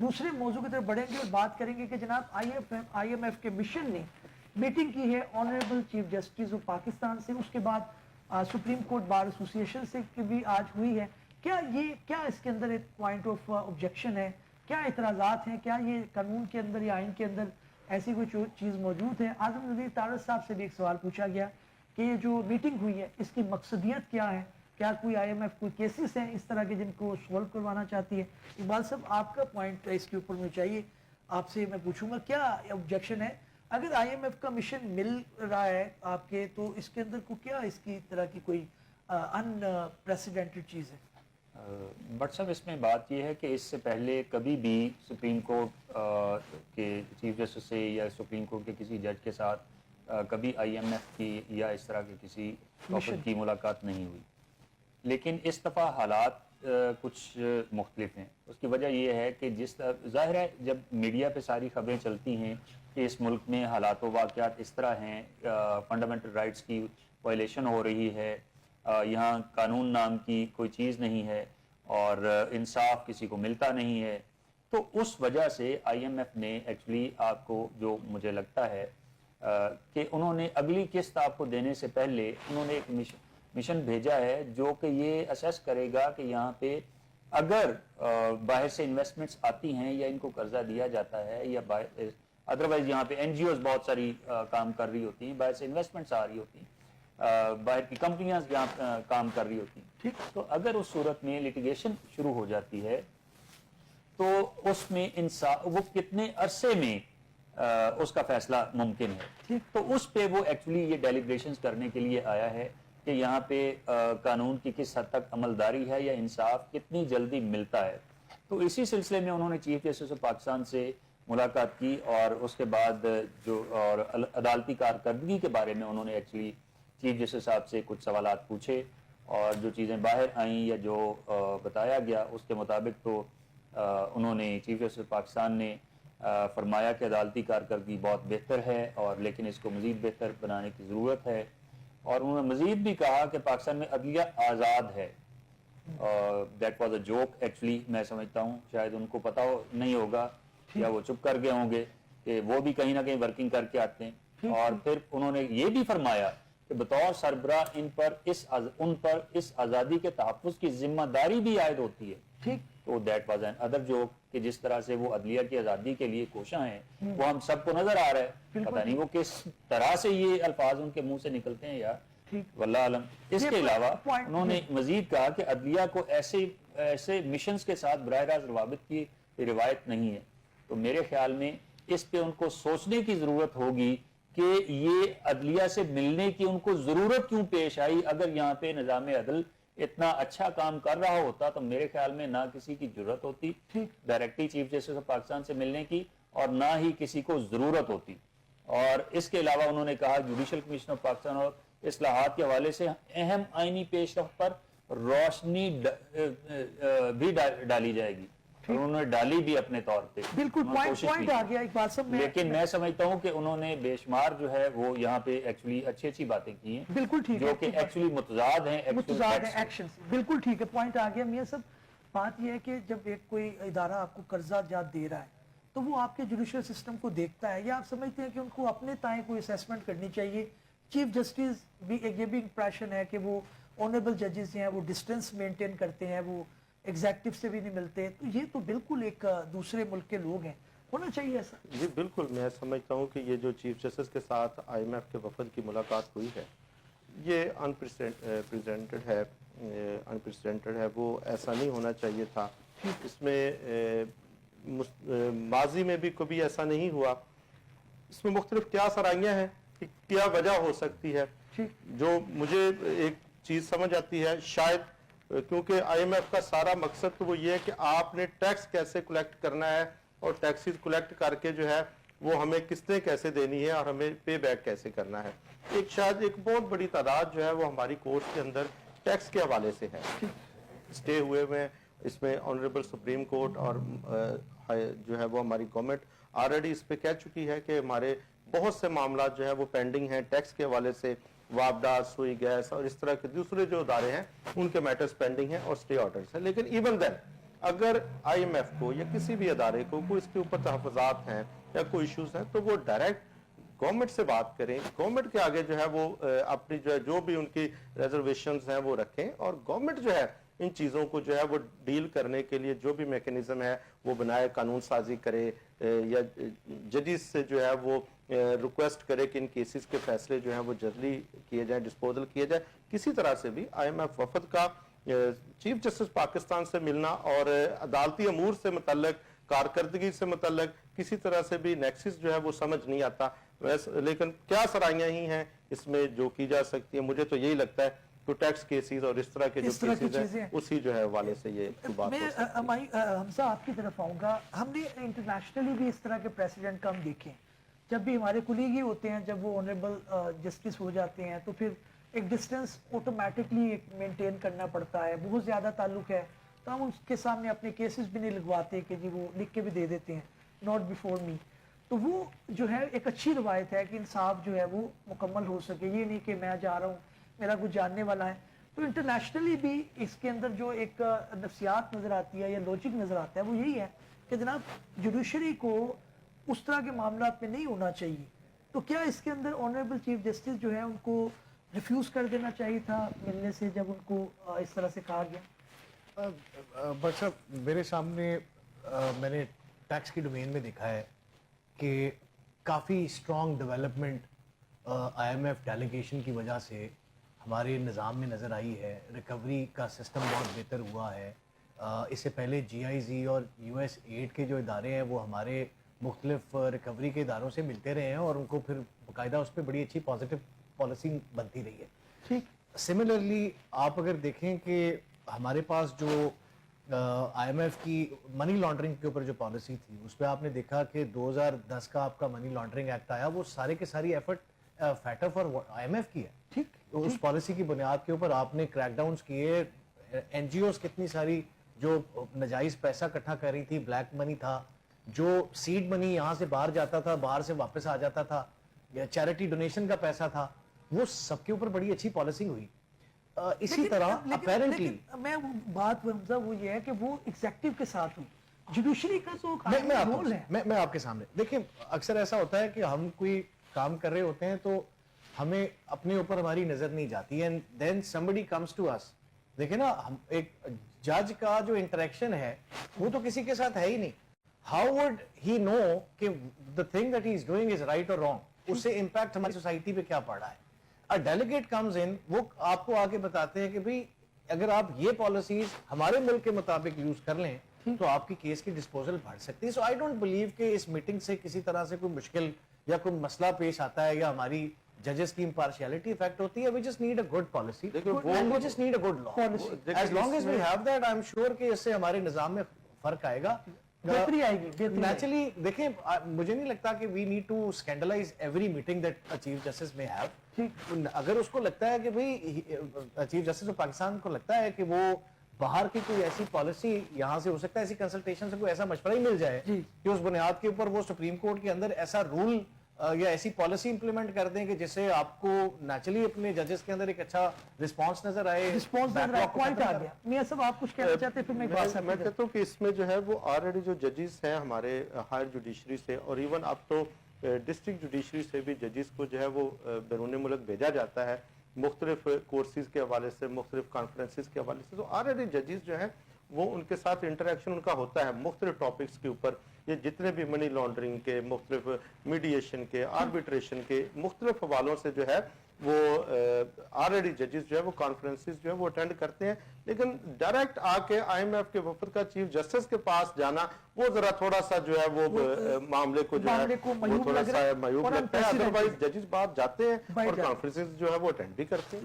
دوسرے موضوع کی طرف بڑھیں گے اور بات کریں گے کہ جناب آئی ایم ایف کے مشن نے میٹنگ کی ہے honourable chief justice of Pakistan سے, اس کے بعد سپریم کورٹ بار ایسوسی ایشن سے بھی آج ہوئی ہے. کیا اس کے اندر ایک پوائنٹ آف آبجیکشن ہے, کیا اعتراضات ہیں, کیا یہ قانون کے اندر یا آئین کے اندر ایسی کوئی چیز موجود ہے؟ اعظم نذیر طارق صاحب سے بھی ایک سوال پوچھا گیا کہ یہ جو میٹنگ ہوئی ہے اس کی مقصدیت کیا ہے, کیا کوئی آئی ایم ایف کوئی کیسز ہیں اس طرح کے جن کو سولو کروانا چاہتی ہے؟ اقبال صاحب آپ کا پوائنٹ اس کے اوپر مجھے چاہیے, آپ سے میں پوچھوں گا کیا آبجیکشن ہے اگر آئی ایم ایف کا مشن مل رہا ہے آپ کے, تو اس کے اندر کو کیا اس کی طرح کی کوئی ان پریسیڈنٹڈ چیز ہے؟ بٹ صاحب اس میں بات یہ ہے کہ اس سے پہلے کبھی بھی سپریم کورٹ کے چیف جسٹس سے یا سپریم کورٹ کے کسی جج کے ساتھ کبھی آئی ایم ایف کی یا اس طرح کے کسی وفد کی ملاقات نہیں ہوئی. لیکن اس دفعہ حالات کچھ مختلف ہیں. اس کی وجہ یہ ہے کہ ظاہر ہے جب میڈیا پہ ساری خبریں چلتی ہیں کہ اس ملک میں حالات و واقعات اس طرح ہیں, فنڈامنٹل رائٹس کی وائلیشن ہو رہی ہے, یہاں قانون نام کی کوئی چیز نہیں ہے اور انصاف کسی کو ملتا نہیں ہے, تو اس وجہ سے آئی ایم ایف نے ایکچولی آپ کو جو مجھے لگتا ہے کہ انہوں نے اگلی قسط آپ کو دینے سے پہلے انہوں نے ایک مشن بھیجا ہے جو کہ یہ اسیس کرے گا کہ یہاں پہ اگر باہر سے انویسٹمنٹس آتی ہیں یا ان کو قرضہ دیا جاتا ہے یا ادروائز یہاں پہ این جی اوز بہت ساری کام کر رہی ہوتی ہیں, باہر سے انویسٹمنٹس آ رہی ہوتی ہیں, باہر کی کمپنیاں یہاں کام کر رہی ہوتی ہیں, تو اگر اس صورت میں لیٹیگیشن شروع ہو جاتی ہے تو اس میں وہ کتنے عرصے میں اس کا فیصلہ ممکن ہے. تو اس پہ وہ ایکچولی یہ ڈیلیبریشنز کرنے کے لیے آیا ہے کہ یہاں پہ قانون کی کس حد تک عملداری ہے یا انصاف کتنی جلدی ملتا ہے. تو اسی سلسلے میں انہوں نے چیف جسٹس آف پاکستان سے ملاقات کی اور اس کے بعد جو اور عدالتی کارکردگی کے بارے میں انہوں نے ایکچولی چیف جسٹس صاحب سے کچھ سوالات پوچھے, اور جو چیزیں باہر آئیں یا جو بتایا گیا اس کے مطابق تو انہوں نے چیف جسٹس پاکستان نے فرمایا کہ عدالتی کارکردگی بہت بہتر ہے اور لیکن اس کو مزید بہتر بنانے کی ضرورت ہے, اور انہوں نے مزید بھی کہا کہ پاکستان میں عدلیہ آزاد ہے. That was a joke actually, میں سمجھتا ہوں شاید ان کو پتا نہیں ہوگا یا وہ چپ کر گئے ہوں گے کہ وہ بھی کہیں نہ کہیں ورکنگ کر کے آتے ہیں. اور پھر انہوں نے یہ بھی فرمایا کہ بطور سربراہ ان پر اس آزادی کے تحفظ کی ذمہ داری بھی عائد ہوتی ہے. تو that was an other joke کہ جس طرح سے وہ عدلیہ کی آزادی کے لیے کوشاں ہیں وہ ہم سب کو نظر آ رہا ہے, پتہ نہیں وہ کس طرح سے یہ الفاظ ان کے منہ سے نکلتے ہیں یار, واللہ علم. اس کے علاوہ انہوں نے مزید کہا کہ عدلیہ کو ایسے مشنز کے ساتھ براہ راست روابط کی روایت نہیں ہے. تو میرے خیال میں اس پہ ان کو سوچنے کی ضرورت ہوگی کہ یہ عدلیہ سے ملنے کی ان کو ضرورت کیوں پیش آئی. اگر یہاں پہ نظام عدل اتنا اچھا کام کر رہا ہوتا تو میرے خیال میں نہ کسی کی ضرورت ہوتی directly chief justice of Pakistan سے ملنے کی, اور نہ ہی کسی کو ضرورت ہوتی. اور اس کے علاوہ انہوں نے کہا جوڈیشل کمیشن آف پاکستان اور اصلاحات کے حوالے سے اہم آئینی پیش رفت پر روشنی بھی ڈالی جائے گی, اور انہوں نے ڈالی بھی اپنے طور پہ. بالکل پوائنٹ آ گیا اقبال صاحب. لیکن میں سمجھتا ہوں کہ انہوں نے بے شمار جو ہے وہ یہاں پہ ایکچولی اچھی باتیں کی ہیں, بالکل ٹھیک ہے, جو کہ ایکچولی متضاد ہیں ایکشنز. بالکل ٹھیک ہے, پوائنٹ آ گیا میاں صاحب. بات یہ ہے کہ جب ایک کوئی ادارہ آپ کو قرضہ جات دے رہا ہے تو وہ آپ کے جوڈیشل سسٹم کو دیکھتا ہے, یا آپ سمجھتے ہیں کہ ان کو اپنے تائیں کوئی اسیسمنٹ کرنی چاہیے؟ چیف جسٹس بھی یہ بھی امپریشن ہے کہ وہ آنریبل ججز ہیں, وہ ڈسٹینس مینٹین کرتے ہیں, وہ ایگزیکٹو سے بھی نہیں ملتے, تو یہ تو بالکل ایک دوسرے ملک کے لوگ ہیں, ہونا چاہیے ایسا. جی بالکل, میں سمجھتا ہوں کہ یہ جو چیف جسٹس کے ساتھ آئی ایم ایف کے وفد کی ملاقات ہوئی ہے یہ انپریسیڈنٹڈ ہے, وہ ایسا نہیں ہونا چاہیے تھا. اس میں ماضی میں بھی کبھی ایسا نہیں ہوا. اس میں مختلف کیا سرائیاں ہیں کہ کیا وجہ ہو سکتی ہے. جو مجھے ایک چیز سمجھ آتی ہے, شاید کیونکہ آئی ایم ایف کا سارا مقصد تو وہ یہ ہے کہ آپ نے ٹیکس کیسے کلیکٹ کرنا ہے اور ٹیکسز کلیکٹ کر کے جو ہے وہ ہمیں قسطیں کیسے دینی ہے اور ہمیں پے بیک کیسے کرنا ہے. شاید ایک بہت بڑی تعداد جو ہے وہ ہماری کورٹ کے اندر ٹیکس کے حوالے سے ہے اسٹے ہوئے ہوئے. اس میں آنریبل سپریم کورٹ اور جو ہے وہ ہماری گورنمنٹ آلریڈی اس پہ کہہ چکی ہے کہ ہمارے بہت سے معاملات جو ہے وہ پینڈنگ ہیں ٹیکس کے حوالے سے. وابڈا, سوئی گیس اور اس طرح کے دوسرے جو ادارے ہیں ان کے میٹرز پینڈنگ ہیں اور سٹے آرڈرز ہیں. لیکن ایون دین اگر IMF کو یا کسی بھی ادارے کو کوئی اس کے اوپر تحفظات ہیں یا کوئی ایشوز ہیں تو وہ ڈائریکٹ گورنمنٹ سے بات کریں, گورنمنٹ کے آگے جو ہے وہ اپنی جو بھی ان کی ریزرویشنز ہیں وہ رکھیں, اور گورنمنٹ جو ہے ان چیزوں کو جو ہے وہ ڈیل کرنے کے لیے جو بھی میکنزم ہے وہ بنائے, قانون سازی کرے, یا ججز سے جو ہے وہ ریکویسٹ کرے کہ ان کیسز کے فیصلے جو ہیں وہ جلدی کیے جائیں, ڈسپوزل کیے جائے. کسی طرح سے بھی IMF وفد کا چیف جسٹس پاکستان سے ملنا اور عدالتی امور سے متعلق, کارکردگی سے متعلق کسی طرح سے بھی نیکسس جو ہے وہ سمجھ نہیں آتا. لیکن کیا سرائیاں ہی ہیں اس میں جو کی جا سکتی ہیں, مجھے تو یہی لگتا ہے کہ ٹیکس کیسز اور اس طرح کے جو کیسز ہیں اسی جو ہے والے سے یہ بات میں ہو سکتی ہے. حمزہ آپ کی طرف آؤں گا. ہم نے انٹرنیشنلی بھی اس طرح کے پریسیڈنٹ کم دیکھے ہیں. جب بھی ہمارے کلیگ ہی ہوتے ہیں, جب وہ آنریبل جسٹس ہو جاتے ہیں تو پھر ایک ڈسٹنس آٹومیٹکلی مینٹین کرنا پڑتا ہے. بہت زیادہ تعلق ہے تو ہم اس کے سامنے اپنے کیسز بھی نہیں لگواتے کہ جی وہ لکھ کے بھی دے دیتے ہیں, ناٹ بیفور می. تو وہ جو ہے ایک اچھی روایت ہے کہ انصاف جو ہے وہ مکمل ہو سکے. یہ نہیں کہ میں جا رہا ہوں, میرا کچھ جاننے والا ہے. تو انٹرنیشنلی بھی اس کے اندر جو ایک نفسیات نظر آتی ہے یا لوجک نظر آتا ہے وہ یہی ہے کہ جناب جوڈیشری کو اس طرح کے معاملات میں نہیں ہونا چاہیے. تو کیا اس کے اندر آنریبل چیف جسٹس جو ہے ان کو ریفیوز کر دینا چاہیے تھا ملنے سے جب ان کو اس طرح سے کہا گیا؟ بٹ صاحب میرے سامنے میں نے ٹیکس کی ڈومین میں دیکھا ہے کہ کافی اسٹرانگ ڈیولپمنٹ IMF ڈیلیگیشن کی وجہ سے ہمارے نظام میں نظر آئی ہے. ریکوری کا سسٹم بہت بہتر ہوا ہے. اس سے پہلے GIZ اور US8 کے جو ادارے ہیں وہ ہمارے مختلف ریکوری کے اداروں سے ملتے رہے ہیں اور ان کو پھر باقاعدہ اس پہ بڑی اچھی پازیٹیو پالیسی بنتی رہی ہے. ٹھیک. سملرلی آپ اگر دیکھیں کہ ہمارے پاس جو IMF کی منی لانڈرنگ کے اوپر جو پالیسی تھی اس پہ آپ نے دیکھا کہ 2010 کا آپ کا منی لانڈرنگ ایکٹ آیا, وہ سارے کے ساری ایفرٹ فیٹر فار IMF کی ہے. ٹھیک. اس پالیسی کی بنیاد کے اوپر آپ نے کریک ڈاؤنز کیے. NGOs کتنی ساری جو ناجائز پیسہ اکٹھا کر رہی تھی, بلیک منی تھا, جو سیڈ منی یہاں سے باہر جاتا تھا باہر سے واپس آ جاتا تھا, یا چیریٹی ڈونیشن کا پیسہ تھا, وہ سب کے اوپر بڑی اچھی پالیسی ہوئی. اسی طرح اپیرنٹلی میں بات حمزہ وہ یہ ہے کہ وہ ایگزیکٹو کے ساتھ ہوئی, جوڈیشری کا تو رول ہے. میں آپ کے سامنے دیکھیں, اکثر ایسا ہوتا ہے کہ ہم کوئی کام کر رہے ہوتے ہیں تو ہمیں اپنے اوپر ہماری نظر نہیں جاتی ہے, and then somebody comes to us. دیکھیں نا, ایک جج کا جو انٹریکشن ہے وہ تو کسی کے ساتھ ہے ہی نہیں. How would he know کہ the thing that he is doing is right or wrong, اس سے امپیکٹ ہماری سوسائٹی پہ کیا پڑ رہا ہے. A delegate comes in, وہ آپ کو آگے بتاتے ہیں کہ بھئی اگر آپ یہ پالیسیز ہمارے ملک کے مطابق یوز کر لیں تو آپ کی کیس کی ڈسپوزل بڑھ سکتی ہے. سو آئی ڈونٹ بلیو کہ اس میٹنگ سے کسی طرح سے کوئی مشکل یا کوئی مسئلہ پیش آتا ہے یا ہماری ججز کی امپارشیلٹی افیکٹ ہوتی ہے. We just need a good policy and we just need a good law. As long as we have that, I'm sure کہ اس سے ہمارے نظام میں فرق آئے گا, بہتری آئے گی. نیچرلی دیکھیں, مجھے نہیں لگتا کہ we need to scandalize every meeting that a chief justice may have. اگر اس کو لگتا ہے کہ بھئی چیف جسٹس آف پاکستان کو لگتا ہے کہ وہ باہر کی کوئی ایسی پالیسی یہاں سے ہو سکتا ہے, ایسی کنسلٹیشن سے کوئی ایسا مشورہ ہی مل جائے کہ اس بنیاد کے اوپر وہ سپریم کورٹ کے اندر ایسا رول یا ایسی پالیسی امپلیمنٹ کر دیں کہ جس سے آپ کو نیچرلی اپنے ججز کے اندر ایک اچھا رسپانس نظر آئے. پوائنٹ آ گیا. میاں صاحب آپ کچھ کہنا چاہتے ہیں؟ پھر میں کہتا ہوں کہ اس میں جو ہے وہ آلریڈی جو ججز ہیں ہمارے ہائر جوڈیشری سے, اور ایون اب تو ڈسٹرکٹ جوڈیشری سے بھی ججز کو جو ہے وہ بیرون ملک بھیجا جاتا ہے مختلف کورسز کے حوالے سے, مختلف کانفرنسز کے حوالے سے. تو آلریڈی ججز جو ہیں وہ ان کے ساتھ انٹریکشن ان کا ہوتا ہے مختلف ٹاپکس کے اوپر. یہ جتنے بھی منی لانڈرنگ کے, مختلف میڈیشن کے, آربیٹریشن کے مختلف حوالوں سے جو ہے وہ آلریڈی ججز جو ہے وہ کانفرنسز جو ہے وہ اٹینڈ کرتے ہیں. لیکن ڈائریکٹ آ کے IMF کے وفد کا چیف جسٹس کے پاس جانا وہ ذرا تھوڑا سا جو ہے وہ معاملے کو جو ہے وہ تھوڑا سا معیوب لگتا ہے. ادروائز ججز بات جاتے ہیں اور کانفرنسز جو ہے وہ اٹینڈ بھی کرتے ہیں.